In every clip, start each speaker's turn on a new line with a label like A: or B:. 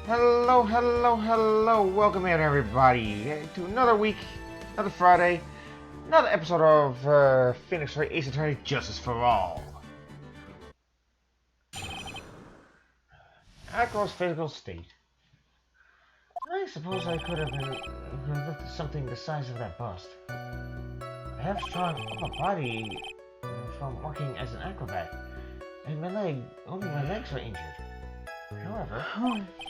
A: Hello, hello, hello. Welcome in, everybody, to another week, another Friday, another episode of Phoenix Wright Ace Attorney Justice for All. Acro's physical state. I suppose I could have lifted something the size of that bust. I have strong upper body from working as an acrobat, and only my legs were injured. However,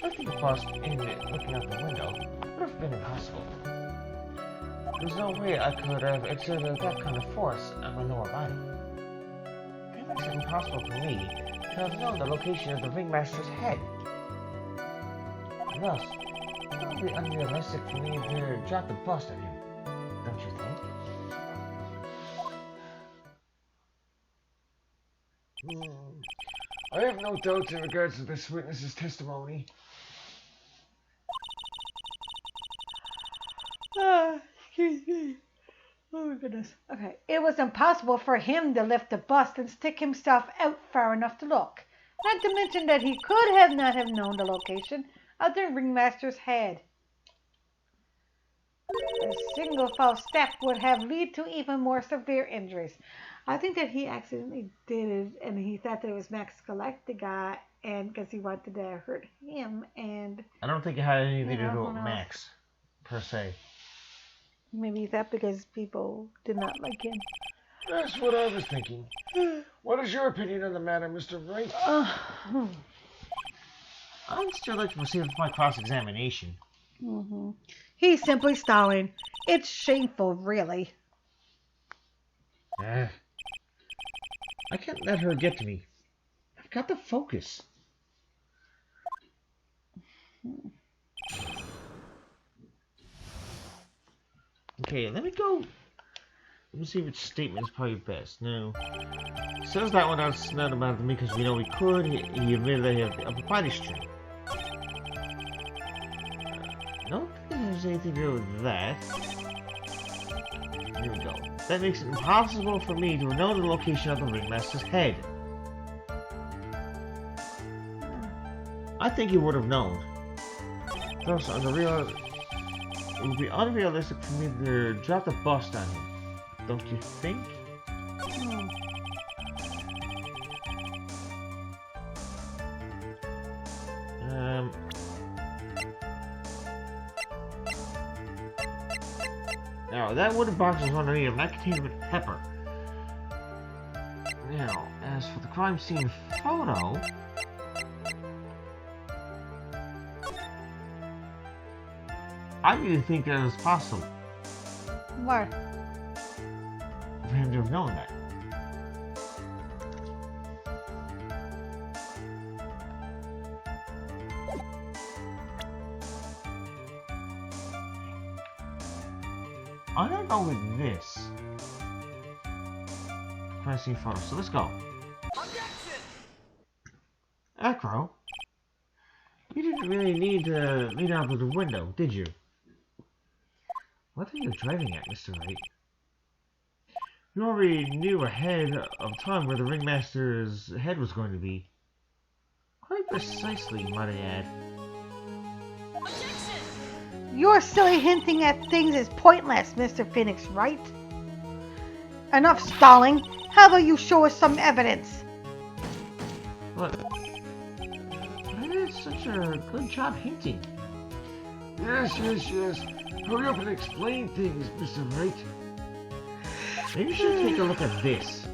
A: lifting a bust and looking out the window would have been impossible. There's no way I could have exerted that kind of force on my lower body. That makes it impossible for me to have known the location of the ringmaster's head. Thus, it's probably unrealistic for me to drop the bust at him, don't you think? I have no doubts in regards to this witness's testimony.
B: Excuse me. Oh my goodness. Okay. It was impossible for him to lift the bust and stick himself out far enough to look. Not to mention that he could have not have known the location of the ringmaster's head. A single false step would have led to even more severe injuries. I think that he accidentally did it, and he thought that it was Max Galactica, and because he wanted to hurt him, and
A: I don't think it had anything to do with Max, per se.
B: Maybe that because people did not like him.
A: That's what I was thinking. What is your opinion on the matter, Mr. Wright? I'd still like to proceed with my cross-examination.
B: He's simply stalling. It's shameful, really.
A: I can't let her get to me. I've got to focus. Okay, let me go. Let me see which statement is probably best. No. Says that one that's not about me because we know we could. He admitted that he had the upper body strength. No, I don't think there's anything to do with that. Here we go. That makes it impossible for me to know the location of the ringmaster's head. I think he would have known. Thus, it would be unrealistic for me to drop the bust on him. Don't you think? Now, that wooden box was underneath him, that contained a pepper. Now, as for the crime scene photo... I didn't think that was possible.
B: What?
A: For him to have known that. I'm gonna go with this. Crime scene photo. So let's go. Acro, you didn't really need to lean out of the window, did you? What are you driving at, Mr. Wright? You already knew ahead of time where the ringmaster's head was going to be. Quite precisely, might I add.
B: Your silly hinting at things is pointless, Mr. Phoenix Wright. Enough stalling. How about you show us some evidence?
A: But I did such a good job hinting. Yes. Hurry up and explain things, Mr. Wright. Maybe you should take a look at this.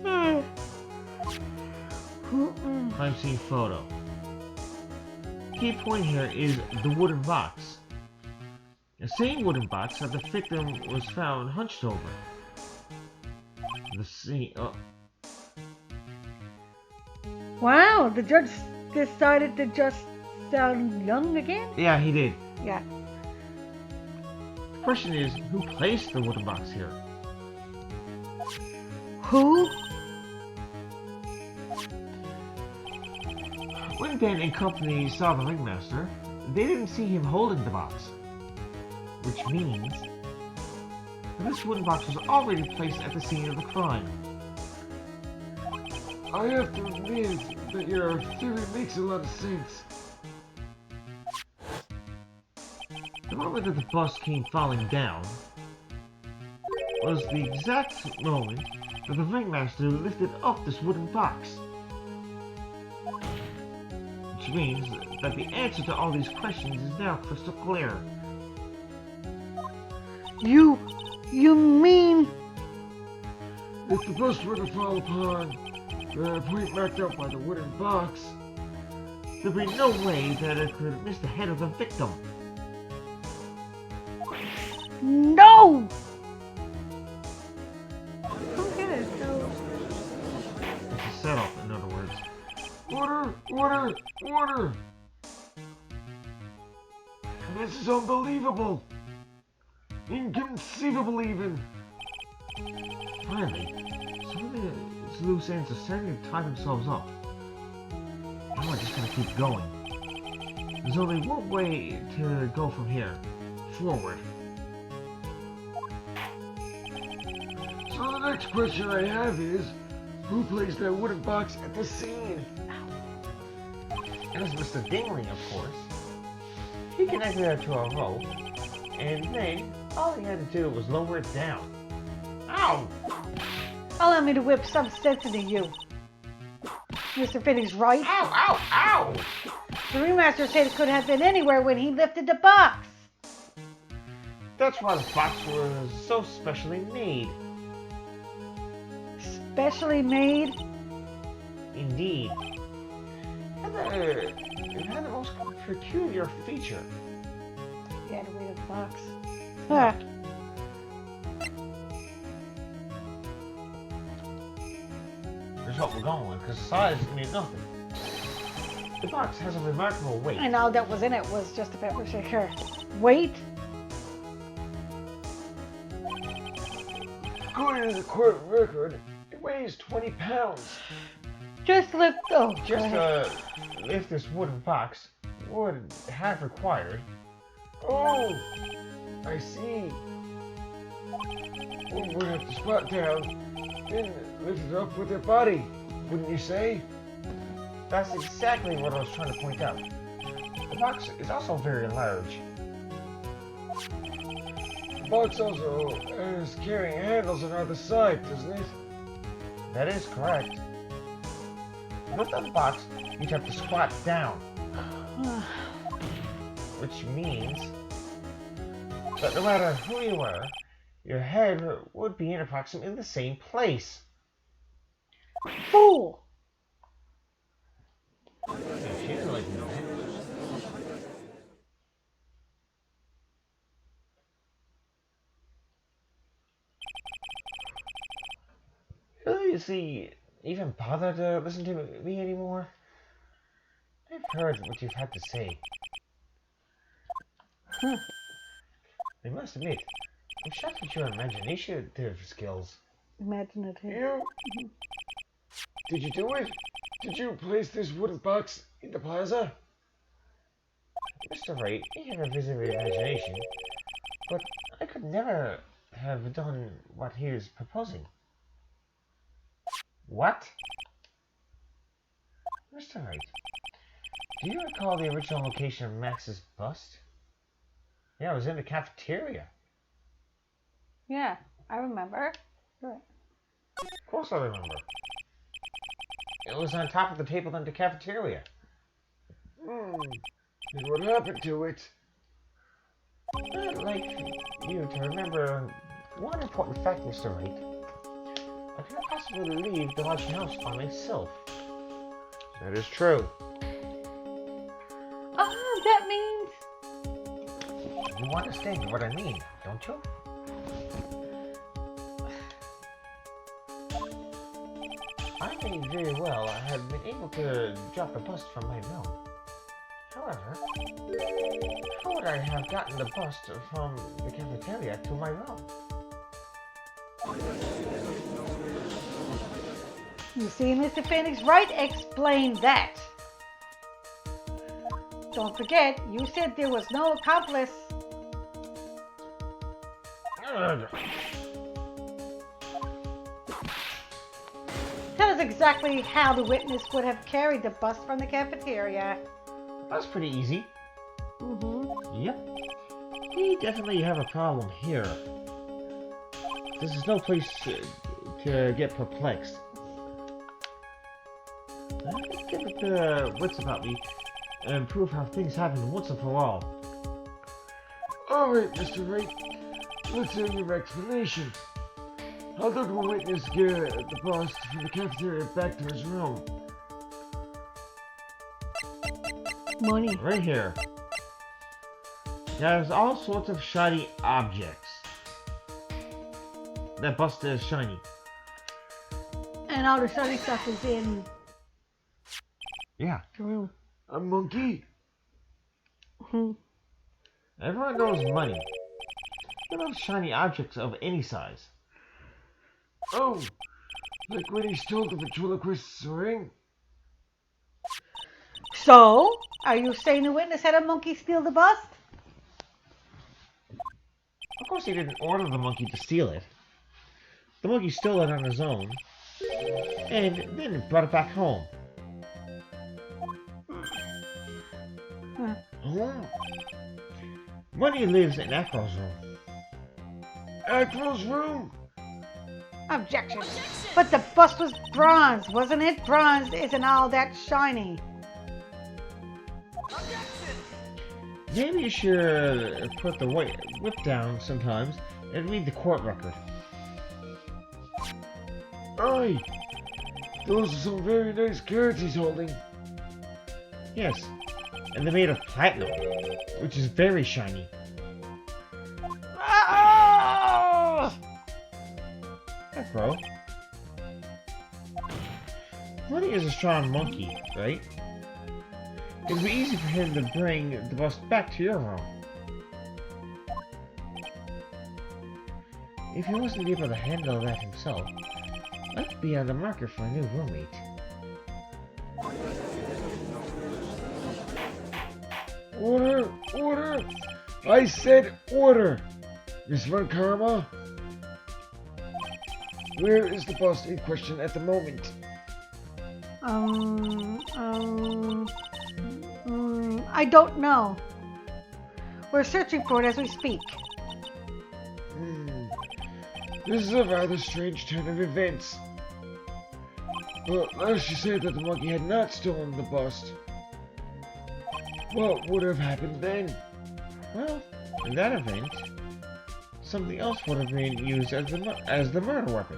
A: Crime scene photo. Key point here is the wooden box. The same wooden box that the victim was found hunched over. The scene.
B: Wow, the judge decided to just sound young again?
A: Yeah, he did.
B: Yeah.
A: The question is, who placed the wooden box here?
B: Who?
A: When Ben and company saw the ringmaster, they didn't see him holding the box. Which means this wooden box was already placed at the scene of the crime. I have to admit that your theory makes a lot of sense. The moment that the bus came falling down was the exact moment that the ringmaster lifted up this wooden box. Which means that the answer to all these questions is now crystal clear.
B: You mean...
A: If the bus were to fall upon the point marked out by the wooden box, there'd be no way that it could miss the head of the victim.
B: No! Okay, so...
A: It's a setup, in other words. Order! Order! Order! This is unbelievable! Inconceivable, even! Finally, some of these loose ends are starting to tie themselves up. Now we're just gonna keep going. There's only one way to go from here. Forward. So the next question I have is, who placed that wooden box at the scene? It was Mr. Dingley, of course. He connected it to a rope, and then all he had to do was lower it down. Ow!
B: Allow me to whip some sense into you. Mr. Phoenix Wright.
A: Ow! Ow! Ow!
B: The ringmaster said it could have been anywhere when he lifted the box.
A: That's why the box was so specially made.
B: Specially made?
A: Indeed. It had the most peculiar feature.
B: You had to read the box. Huh.
A: Here's what we're going with, because size means nothing. The box has a remarkable weight.
B: And all that was in it was just a pepper shaker. Weight?
A: According to the court record, it weighs 20 pounds.
B: Just lift. Oh,
A: Just lift this wooden box would have required. Oh, I see. One would have to squat down, then lift it up with their body, wouldn't you say? That's exactly what I was trying to point out. The box is also very large. The box also has carrying handles on either side, doesn't it? That is correct. To lift up the box, you'd have to squat down. Which means that no matter who you were, your head would be in approximately the same place.
B: Fool!
A: She didn't like no. You see, even bother to listen to me anymore? I've heard what you've had to say. I must admit, I'm shocked at your imaginative skills.
B: Imaginative.
C: You? Did you do it? Did you place this wooden box in the plaza?
A: Mr. Wright, you have a vivid imagination, but I could never have done what he is proposing. What? Mr. Wright, do you recall the original location of Max's bust? Yeah, it was in the cafeteria.
B: Yeah, I remember. Right.
A: Of course I remember. It was on top of the table in the cafeteria.
C: And what happened to it?
A: I'd like you to remember one important fact, Mr. Wright. I cannot possibly leave the lodging house by myself. That is true.
B: Oh, that means...
A: You understand what I mean, don't you? I may very well have been able to drop the bust from my room. However, how would I have gotten the bust from the cafeteria to my room?
B: You see, Mr. Phoenix Wright explained that. Don't forget, you said there was no accomplice. Tell us exactly how the witness would have carried the bust from the cafeteria.
A: That's pretty easy.
B: Mm-hmm.
A: Yep. We definitely have a problem here. This is no place to get perplexed. Let's get the wits about me and prove how things happen once and for all.
C: Alright, Mr. Wright. Let's hear your explanation. How did one witness get the boss from the cafeteria back to his room?
B: Money.
A: Right here. There's all sorts of shiny objects. That bust is shiny.
B: And all the shiny stuff is in
A: Yeah.
B: the room.
C: A monkey?
A: Everyone knows money. They love shiny objects of any size.
C: Oh, like when he stole the ventriloquist's ring?
B: So, are you saying the witness had a monkey steal the bust?
A: Of course he didn't order the monkey to steal it. The monkey stole it on his own, and then brought it back home.
C: Oh,
A: Money lives in Acro's room.
C: Acro's room?
B: Objection. But the bust was bronze, wasn't it? Bronze isn't all that shiny.
A: Maybe you should put the whip down sometimes and read the court record.
C: Aye, those are some very nice cards he's holding.
A: Yes, and they're made of platinum, which is very shiny. Acro. Money is a strong monkey, right? It would be easy for him to bring the bust back to your room. If he wasn't able to handle that himself, I'd be on the market for a new roommate.
C: Order! Order! I said order! Miss Von Karma? Where is the bust in question at the moment?
B: I don't know. We're searching for it as we speak.
C: This is a rather strange turn of events. Well, last you said that the monkey had not stolen the bust. What would have happened then?
A: Well, in that event, something else would have been used as the murder weapon.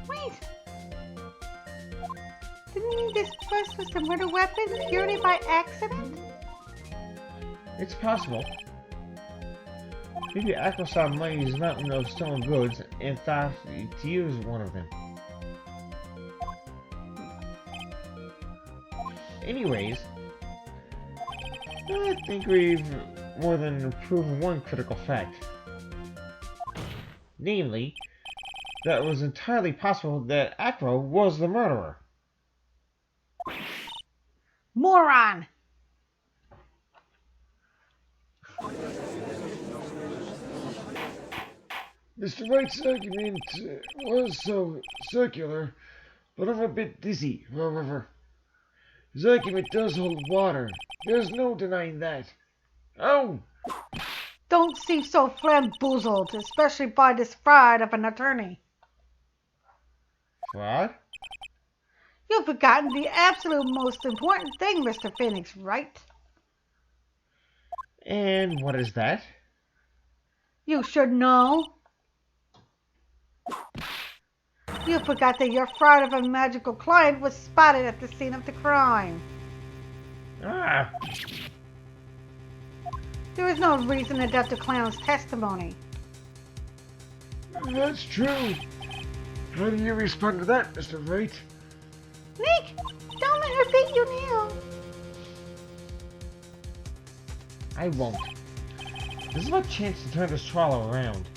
B: Wait. Didn't mean this bust was the murder weapon purely by accident?
A: It's possible. Maybe Acro saw Money's mountain of stolen goods and thought to use one of them. Anyways, I think we've more than proven one critical fact. Namely, that it was entirely possible that Acro was the murderer.
B: Moron!
C: Mr. Wright's argument was so circular, but I'm a bit dizzy, however. His argument does hold water. There's no denying that. Oh!
B: Don't seem so flamboozled, especially by this fraud of an attorney.
A: What?
B: You've forgotten the absolute most important thing, Mr. Phoenix Wright.
A: And what is that?
B: You should know. You forgot that your fraud of a magical client was spotted at the scene of the crime.
A: Ah!
B: There is no reason to doubt the clown's testimony.
C: That's true. How do you respond to that, Mr. Wright?
B: Nick, don't let her beat you now.
A: I won't. This is my chance to turn this trial around.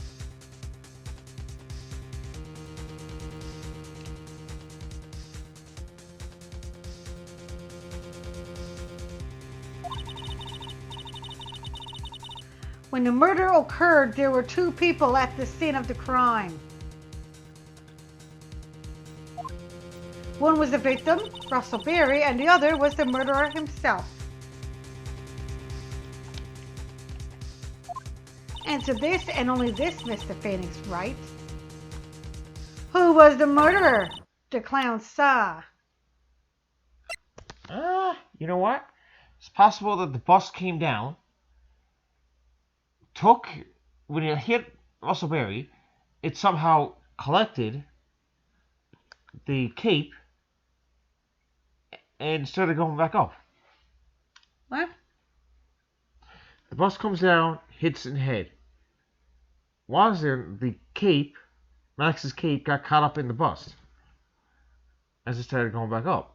B: When the murder occurred, there were two people at the scene of the crime. One was the victim, Russell Berry, and the other was the murderer himself. Answer this and only this, Mr. Phoenix Wright. Who was the murderer the clown saw?
A: You know what? It's possible that the bus came down, when it hit Russell Berry, it somehow collected the cape and started going back up.
B: What?
A: The bus comes down, hits in the head. Was there the cape, Max's cape, got caught up in the bust as it started going back up?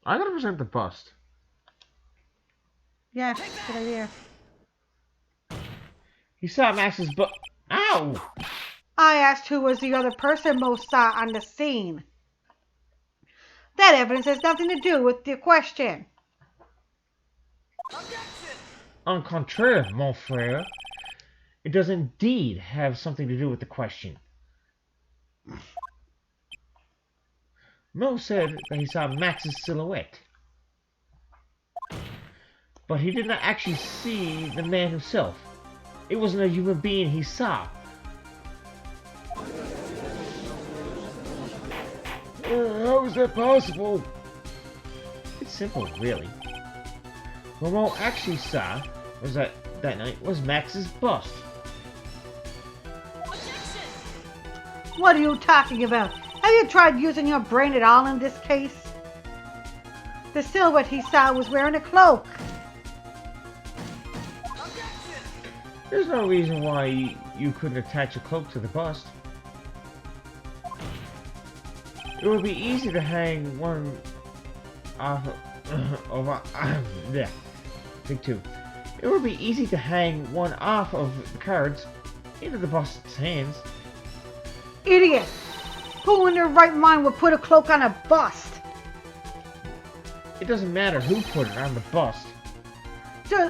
A: I gotta present the bust.
B: Yes, good idea.
A: He saw Max's butt. Ow!
B: I asked who was the other person Mo saw on the scene. That evidence has nothing to do with the question.
A: En contraire, mon frère, it does indeed have something to do with the question. Mo said that he saw Max's silhouette, but he did not actually see the man himself. It wasn't a human being he saw.
C: How is that possible?
A: It's simple, really. What Mo actually saw was that night was Max's bust.
B: What are you talking about? Have you tried using your brain at all in this case? The silhouette he saw was wearing a cloak.
A: There's no reason why you couldn't attach a cloak to the bust. It would be easy to hang one off yeah. Take two. It would be easy to hang one off of the cards into the bust's hands.
B: Idiot! Who in their right mind would put a cloak on a bust?
A: It doesn't matter who put it on the bust.
B: Go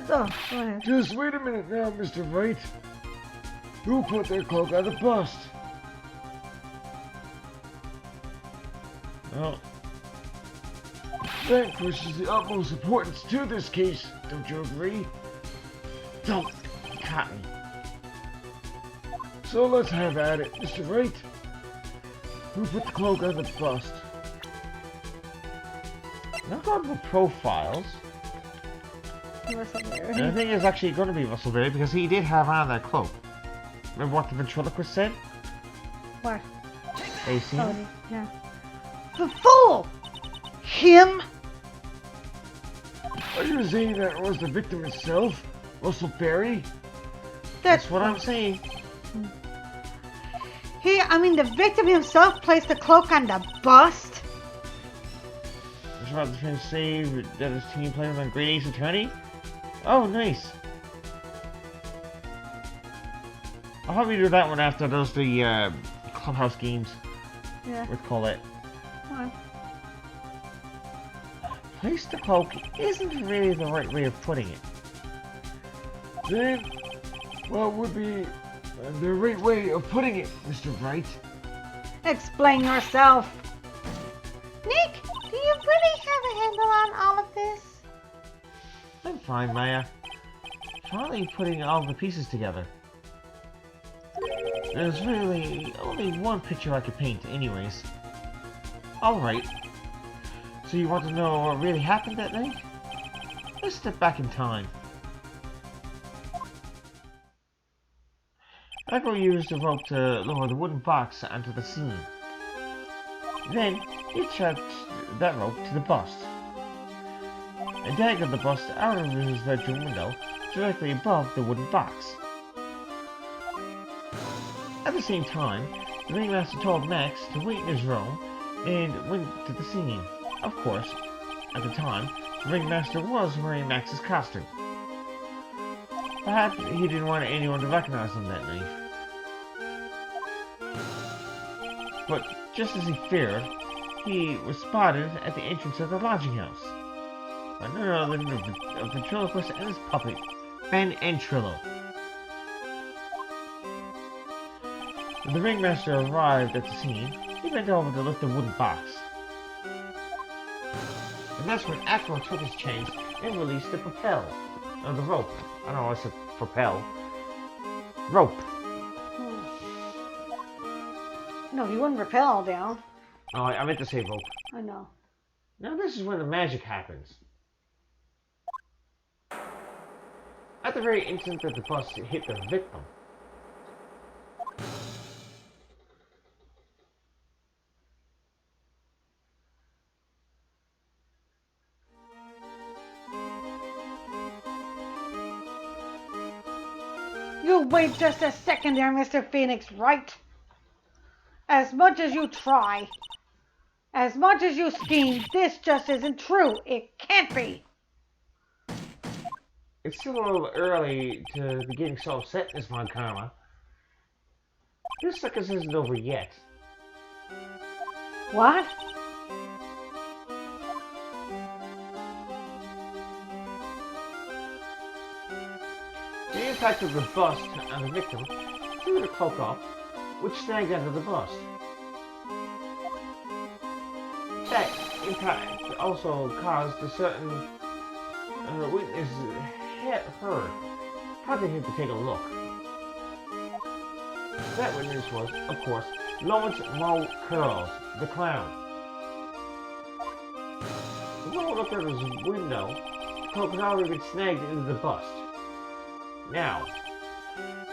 B: ahead.
C: Just wait a minute now, Mr. Wright. Who put their cloak on the bust?
A: Well,
C: That pushes the utmost importance to this case. Don't you agree?
A: don't caught me.
C: So let's have at it, Mr. Wright. Who put the cloak on the bust?
A: Not going for profiles.
B: Russell Berry.
A: And I think it's actually going to be Russell Berry because he did have on that cloak. Remember what the ventriloquist said?
B: What?
A: Have you seen it?
B: Oh, yeah. The fool! Him?
C: Are you saying that it was the victim himself? Russell Berry?
A: That's what I'm saying.
B: The victim himself placed the cloak on the bust?
A: I was about to say that his team playing on Great Ace Attorney. Oh, nice. I'll probably do that one after those the clubhouse games
B: Yeah.
A: with Colette.
B: Come on.
A: Place the cloak isn't really the right way of putting it.
C: Then, what would be the right way of putting it, Mr. Wright?
B: Explain yourself. Nick, do you really have a handle on all of this?
A: I'm fine, Maya. Finally putting all the pieces together. There's really only one picture I could paint, anyways. Alright. So you want to know what really happened that night? Let's step back in time. Acro used the rope to lower the wooden box onto the scene. Then, he strapped that rope to the bust. And daggered the bust out of his bedroom window, directly above the wooden box. At the same time, the ringmaster told Max to wait in his room and went to the scene. Of course, at the time, the ringmaster was wearing Max's costume. Perhaps he didn't want anyone to recognize him that night. But just as he feared, he was spotted at the entrance of the lodging house by none other than the ventriloquist and his puppet, Ben and Trillo. When the ringmaster arrived at the scene, he bent over to lift the wooden box. And that's when Acro took his chance and released the propel. The rope. I don't know, it's a propel. Rope.
B: No, you wouldn't rappel down.
A: Oh, I meant to say rope.
B: I know.
A: Now this is when the magic happens. At the very instant that the bus hit the victim.
B: You wait just a second there, Mr. Phoenix Wright. As much as you try, as much as you scheme, this just isn't true. It can't be.
A: It's still a little early to be getting so upset, Miss Von Karma. This circus isn't over yet.
B: What?
A: The impact of the bust on the victim threw the cloak off, which snagged under the bust. That impact also caused a certain witness her prompting him to take a look. That witness was, of course, Lawrence Mo Curls, the clown. The Mo looked out of his window, the cloak had already been snagged into the bust. Now,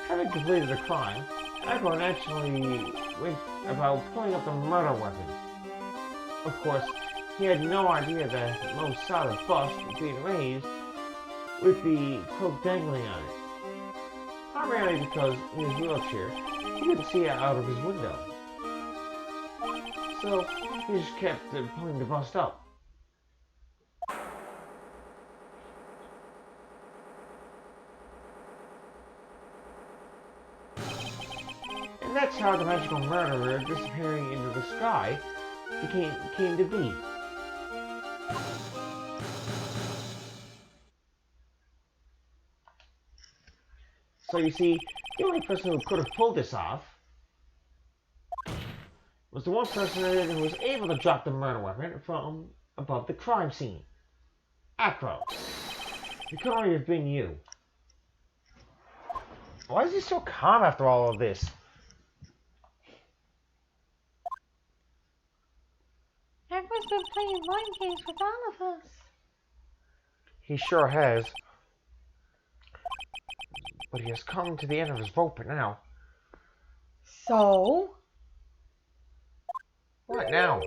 A: having completed the crime, Acro naturally went about pulling up the murder weapon. Of course, he had no idea that Mo's solid bust was being raised with the cloak dangling on it. Primarily because in his wheelchair, he couldn't see out of his window. So, he just kept pulling the bust up. And that's how the magical murderer disappearing into the sky came to be. So you see, the only person who could have pulled this off was the one person who was able to drop the murder weapon from above the crime scene. Acro. It could only have been you. Why is he so calm after all of this?
B: Acro's been playing mind games with all of us.
A: He sure has. But he has come to the end of his rope now.
B: So?
A: What now?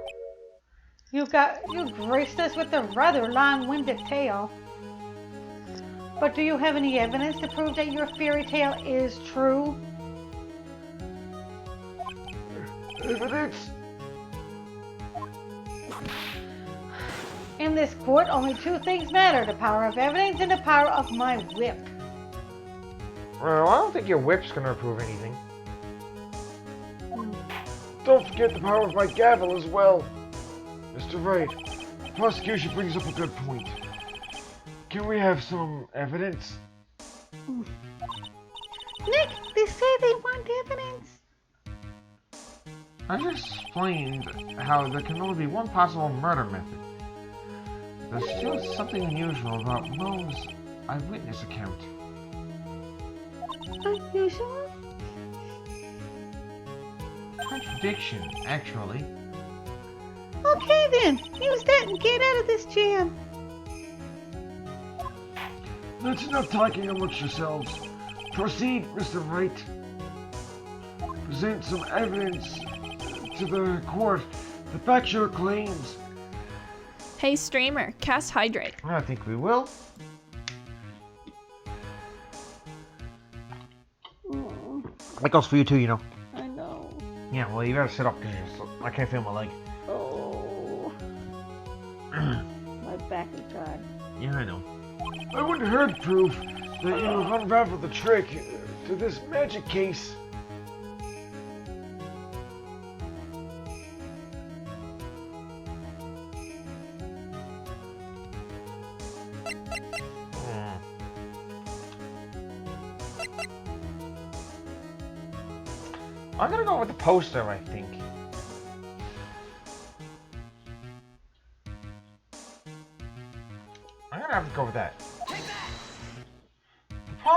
B: You graced us with a rather long-winded tale. But do you have any evidence to prove that your fairy tale is true?
C: Evidence?
B: In this court, only two things matter: the power of evidence and the power of my whip.
A: Well, I don't think your whip's gonna prove anything.
C: Don't forget the power of my gavel as well. Mr. Wright, the prosecution brings up a good point. Can we have some evidence?
B: Nick, they say they want evidence.
A: I just explained how there can only be one possible murder method. There's still something unusual about Mo's eyewitness account.
B: Unusual?
A: Contradiction, actually.
B: Okay then, use that and get out of this jam.
C: That's enough talking amongst yourselves. Proceed, Mr. Wright. Present some evidence to the court to back your claims.
D: Hey streamer, cast hydrate.
A: I think we will. That goes for you too, you know.
B: I know.
A: Yeah, well, you better sit up because I can't feel my leg.
B: Oh. My back is dry.
A: Yeah, I know.
C: I wouldn't hurt proof that you have unraveled the trick to this magic case.
A: I'm gonna go with the poster, I think. I'm gonna have to go with that.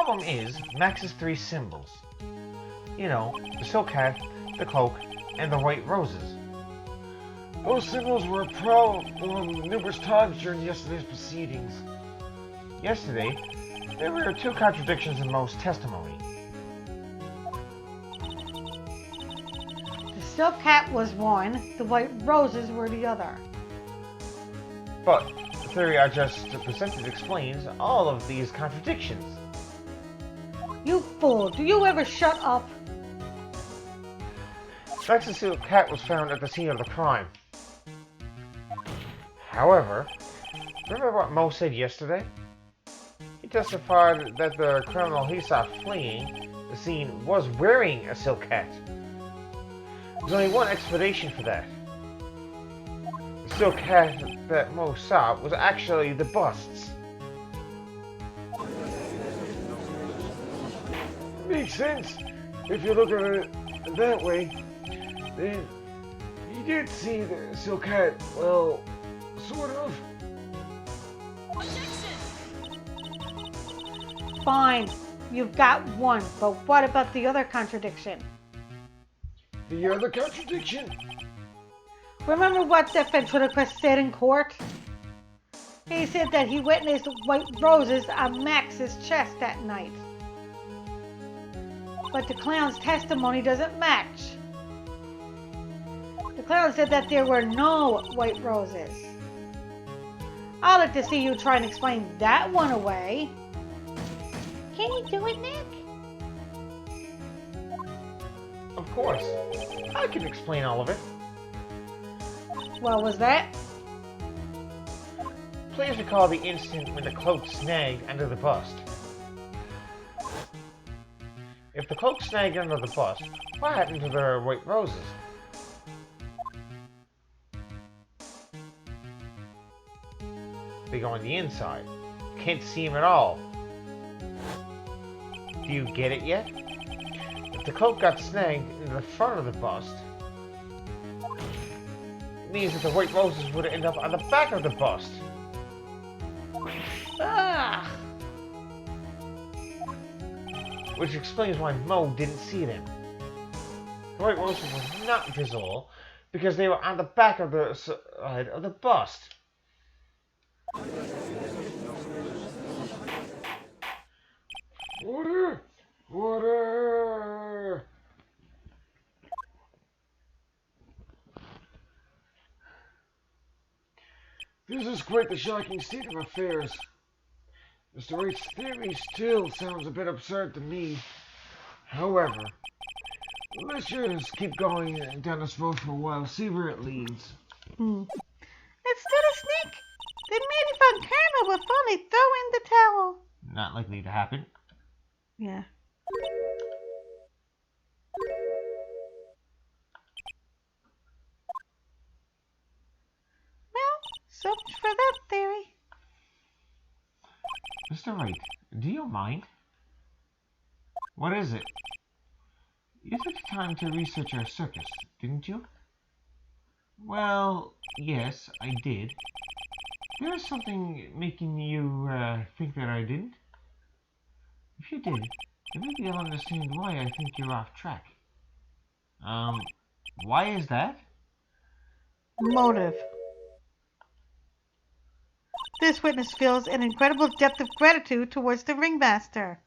A: problem is Max's three symbols. You know, the silk hat, the cloak, and the white roses.
C: Those symbols were a problem numerous times during yesterday's proceedings.
A: Yesterday, there were two contradictions in Mo's testimony.
B: The silk hat was one, the white roses were the other.
A: But the theory I just presented explains all of these contradictions.
B: You fool, do you ever shut up?
A: Max's silk hat was found at the scene of the crime. However, remember what Mo said yesterday? He testified that the criminal he saw fleeing the scene was wearing a silk hat. There's only one explanation for that. The silk hat that Mo saw was actually the bust's.
C: Makes sense. If you look at it that way, then he did see the silk hat, well, sort of.
B: Fine, you've got one, but what about the other contradiction?
C: The other contradiction?
B: Remember what the ventriloquist said in court? He said that he witnessed white roses on Max's chest that night. But the clown's testimony doesn't match. The clown said that there were no white roses. I'd like to see you try and explain that one away. Can you do it, Nick?
A: Of course, I can explain all of it.
B: What was that?
A: Please recall the instant when the cloak snagged under the bust. If the cloak snagged under the bust, what happened to the white roses? They go on the inside. Can't see them at all. Do you get it yet? If the cloak got snagged into the front of the bust, it means that the white roses would end up on the back of the bust.
B: Ah!
A: Which explains why Mo didn't see them. The white roses were not visible because they were on the back of the side of the bust.
C: Order! Order! This is quite the shocking state of affairs. Mr. Wright's theory still sounds a bit absurd to me. However, let's just keep going down this road for a while, see where it leads.
B: Instead of Sneak, then maybe Von Karma will finally throw in the towel.
A: Not likely to happen.
B: Yeah. Well, so much for that theory.
A: Mr. Wright, do you mind? What is it? You took the time to research our circus, didn't you? Well, yes, I did. There is something making you think that I didn't? If you did, then maybe you'll understand why I think you're off track. Why is that?
B: Motive. This witness feels an incredible depth of gratitude towards the ringmaster.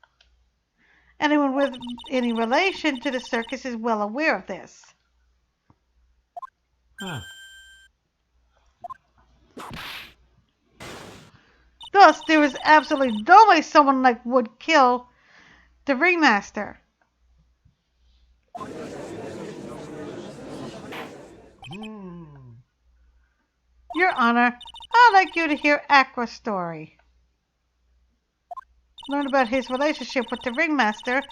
B: Anyone with any relation to the circus is well aware of this.
A: Huh.
B: Thus, there is absolutely no way someone like would kill the ringmaster. Your Honor, I'd like you to hear Acro's story. Learn about his relationship with the ringmaster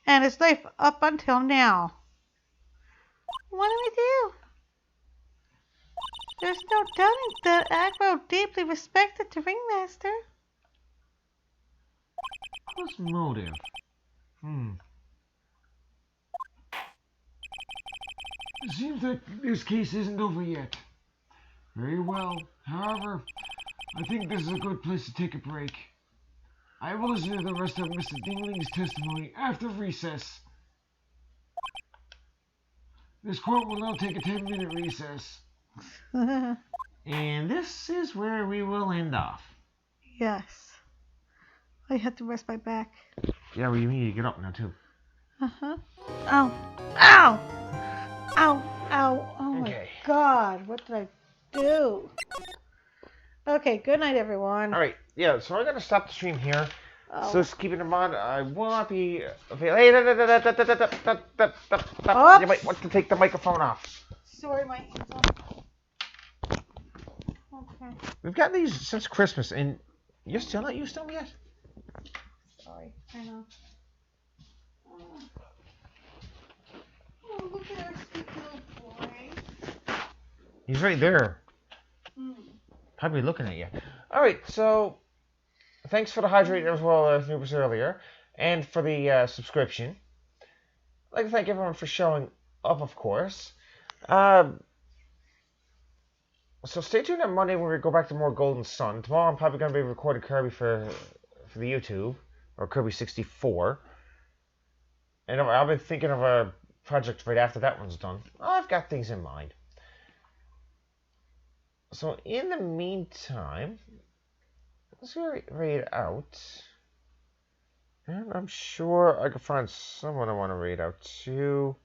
B: and his life up until now. What do we do? There's no doubting that Acro deeply respected the ringmaster.
A: What's motive?
C: It seems like this case isn't over yet. Very well. However, I think this is a good place to take a break. I will listen to the rest of Mr. Dingling's testimony after recess. This court will now take a 10-minute recess.
A: And this is where we will end off.
B: Yes. I have to rest my back.
A: Yeah, well, you need to get up now, too.
B: Uh-huh. Ow. Ow. Ow. Ow. Oh
A: Okay.
B: my God. What did I do? Okay, good night, everyone.
A: Alright, yeah, so I'm going to stop the stream here.
B: Oh.
A: So just keeping in mind, I will not be available. Hey,
B: Oops.
A: you might want to take the microphone off.
B: Sorry, my hands up. Okay.
A: We've got these since Christmas, and you're still not used to them yet?
B: Sorry. I know. Oh, look at our sweet little boy.
A: He's right there. Probably looking at you. Alright, so thanks for the hydrating as well as it was earlier, and for the subscription. I'd like to thank everyone for showing up, of course. So stay tuned on Monday when we go back to more Golden Sun. Tomorrow I'm probably going to be recording Kirby for the YouTube, or Kirby 64. And I've been thinking of a project right after that one's done. I've got things in mind. So in the meantime, let's read out. And I'm sure I can find someone I want to read out to.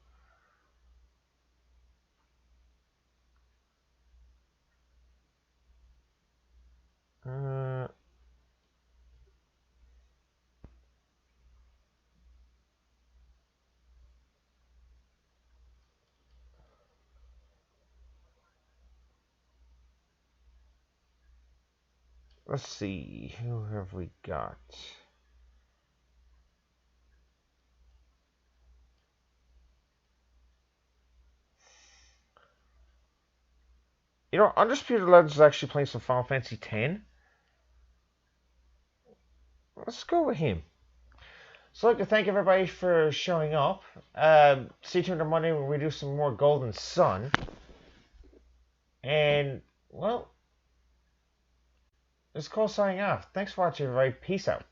A: Let's see, who have we got? You know, Undisputed Legends is actually playing some Final Fantasy X. Let's go with him. So I'd like to thank everybody for showing up. Stay tuned on Monday when we do some more Golden Sun. And, well, it's Cole signing off. Thanks for watching, everybody. Peace out.